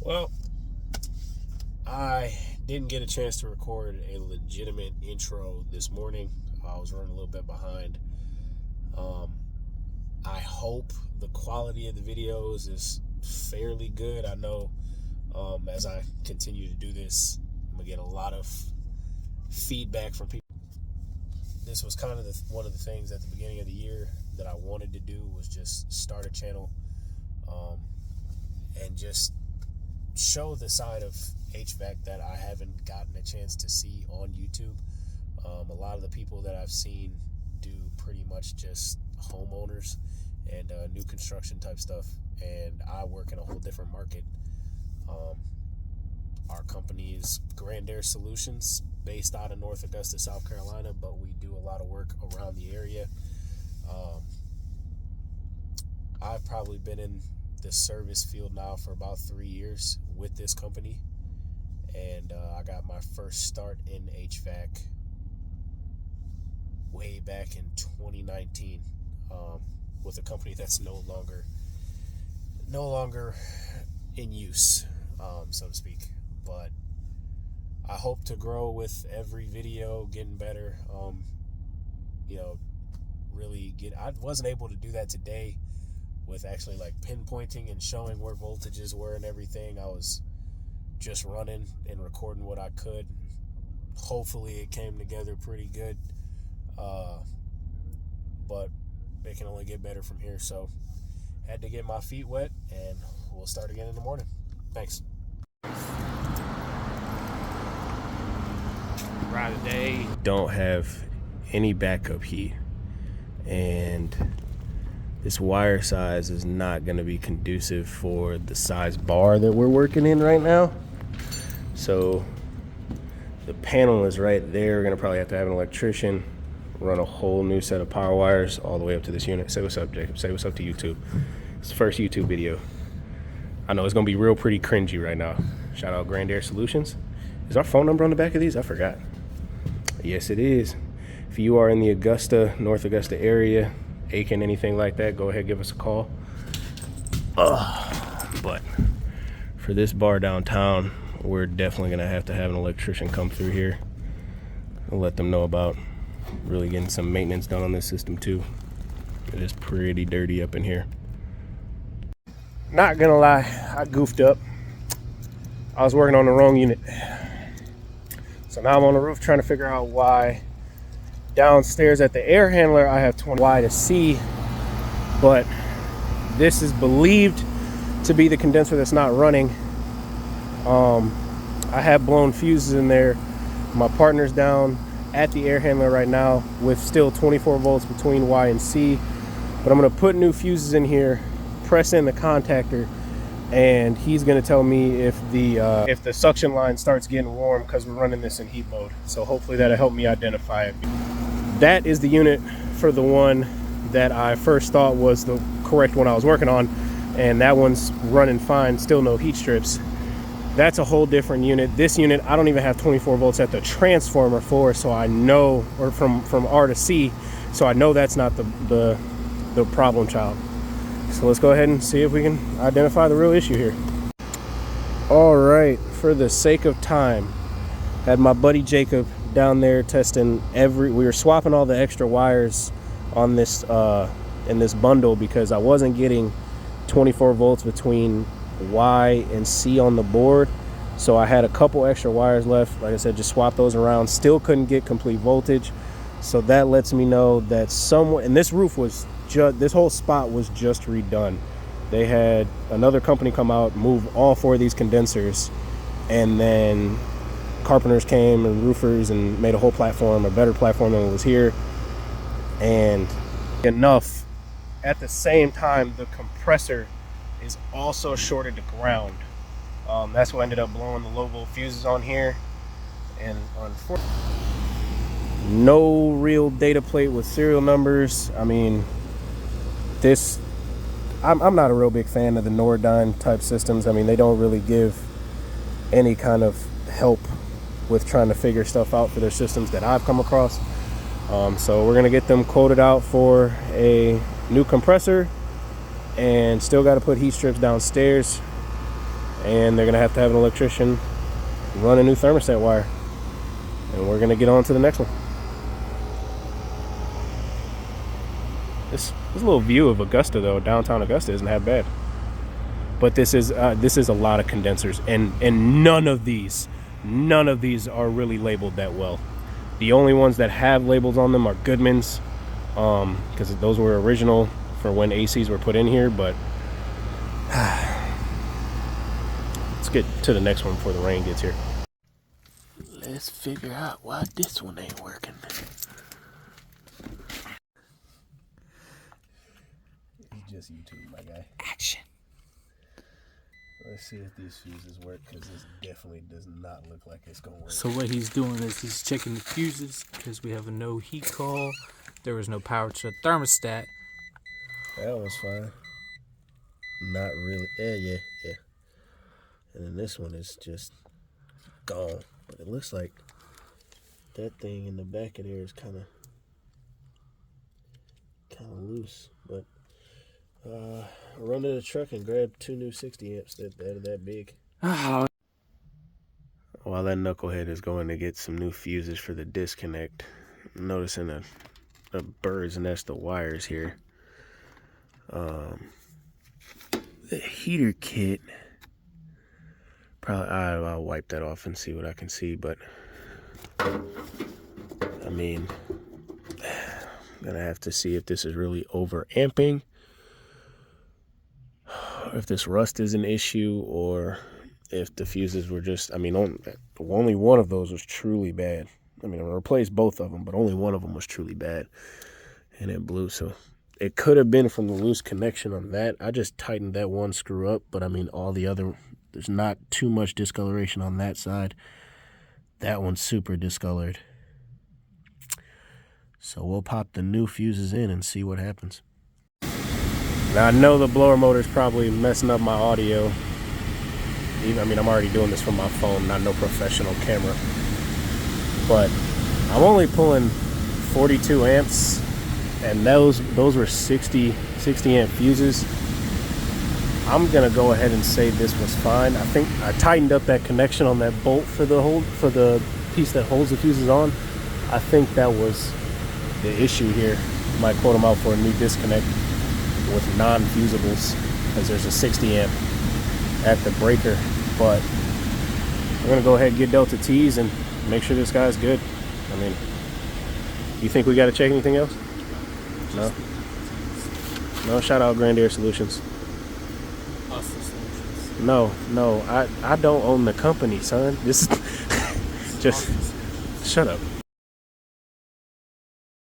Well, I didn't get a chance to record a legitimate intro this morning. I was running a little bit behind. I hope the quality of the videos is fairly good. I know as I continue to do this, I'm going to get a lot of feedback from people. This was kind of one of the things at the beginning of the year that I wanted to do, was just start a channel and just show the side of HVAC that I haven't gotten a chance to see on YouTube. A lot of the people that I've seen do pretty much just homeowners and new construction type stuff, and I work in a whole different market. Our company is Grandair Solutions, based out of North Augusta, South Carolina, but we do a lot of work around the area. I've probably been in the service field now for about 3 years with this company, and I got my first start in HVAC way back in 2019 with a company that's no longer in use, so to speak. But I hope to grow with every video, getting better. Really I wasn't able to do that today with actually like pinpointing and showing where voltages were and everything. I was just running and recording what I could. Hopefully it came together pretty good, but it can only get better from here. So had to get my feet wet, and we'll start again in the morning. Thanks. Right today, don't have any backup heat, and this wire size is not going to be conducive for the size bar that we're working in right now. So the panel is right there. We're going to probably have to have an electrician run a whole new set of power wires all the way up to this unit. Say what's up, Jacob. Say what's up to YouTube. It's the first YouTube video. I know it's going to be real pretty cringy right now. Shout out Grandair Solutions. Is our phone number on the back of these? I forgot. Yes, it is. If you are in the North Augusta area, Aiken, anything like that, go ahead, give us a call. But for this bar downtown, we're definitely going to have an electrician come through here and let them know about really getting some maintenance done on this system too. It is pretty dirty up in here. Not gonna lie, I goofed up. I was working on the wrong unit. So now I'm on the roof trying to figure out why downstairs at the air handler I have 20 Y to C, but this is believed to be the condenser that's not running. I have blown fuses in there. My partner's down at the air handler right now with still 24 volts between Y and C, but I'm going to put new fuses in here, press in the contactor, and he's going to tell me if the suction line starts getting warm, because we're running this in heat mode. So hopefully that'll help me identify it. That is the unit for the one that I first thought was the correct one I was working on, and that one's running fine, still no heat strips. That's a whole different unit. This unit, I don't even have 24 volts at the transformer for, so I know, or from R to C, so I know that's not the problem child. So let's go ahead and see if we can identify the real issue here. All right, for the sake of time, had my buddy Jacob down there testing we were swapping all the extra wires on this in this bundle, because I wasn't getting 24 volts between Y and C on the board. So I had a couple extra wires left. Like I said, just swap those around. Still couldn't get complete voltage. So that lets me know that somewhere, and this roof was this whole spot was just redone. They had another company come out, move all 4 of these condensers, and then carpenters came and roofers and made a whole platform, a better platform than what was here. And enough, at the same time, the compressor is also shorted to ground. That's what ended up blowing the low volt fuses on here. And unfortunately, no real data plate with serial numbers. I mean, I'm not a real big fan of the Nordyne type systems. I mean, they don't really give any kind of help with trying to figure stuff out for their systems that I've come across. So we're gonna get them quoted out for a new compressor, and still got to put heat strips downstairs. and they're gonna have to have an electrician run a new thermostat wire, and we're gonna get on to the next one. This little view of Augusta, though, downtown Augusta, isn't that bad. But this is a lot of condensers, and none of these are really labeled that well. The only ones that have labels on them are Goodman's, because those were original for when ACs were put in here. But let's get to the next one before the rain gets here. Let's figure out why this one ain't working. It's just YouTube, my guy. Action. Let's see if these fuses work, because this definitely does not look like it's going to work. So what he's doing is he's checking the fuses, because we have a no heat call. There was no power to the thermostat. That was fine. Not really. Yeah. And then this one is just gone. But it looks like that thing in the back of there is kind of loose. But run to the truck and grab 2 new 60 amps that are that big. While that knucklehead is going to get some new fuses for the disconnect, I'm noticing a bird's nest of wires here. The heater kit, probably I'll wipe that off and see what I can see, but I mean, I'm gonna have to see if this is really over amping, if this rust is an issue, or if the fuses were just, I mean, only one of those was truly bad. I mean, I replaced both of them, but only one of them was truly bad, and it blew. So it could have been from the loose connection on that. I just tightened that one screw up, but I mean, all the other, there's not too much discoloration on that side. That one's super discolored. So we'll pop the new fuses in and see what happens. Now, I know the blower motor is probably messing up my audio. I mean, I'm already doing this from my phone, not no professional camera. But I'm only pulling 42 amps, and those were 60 amp fuses. I'm gonna go ahead and say this was fine. I think I tightened up that connection on that bolt for the piece that holds the fuses on. I think that was the issue here. Might quote them out for a new disconnect with non-fusibles, because there's a 60 amp at the breaker. But I'm gonna go ahead and get Delta T's and make sure this guy's good. I mean, you think we gotta check anything else? No, shout out Grand Air Solutions. No, I don't own the company, son. This is just shut up.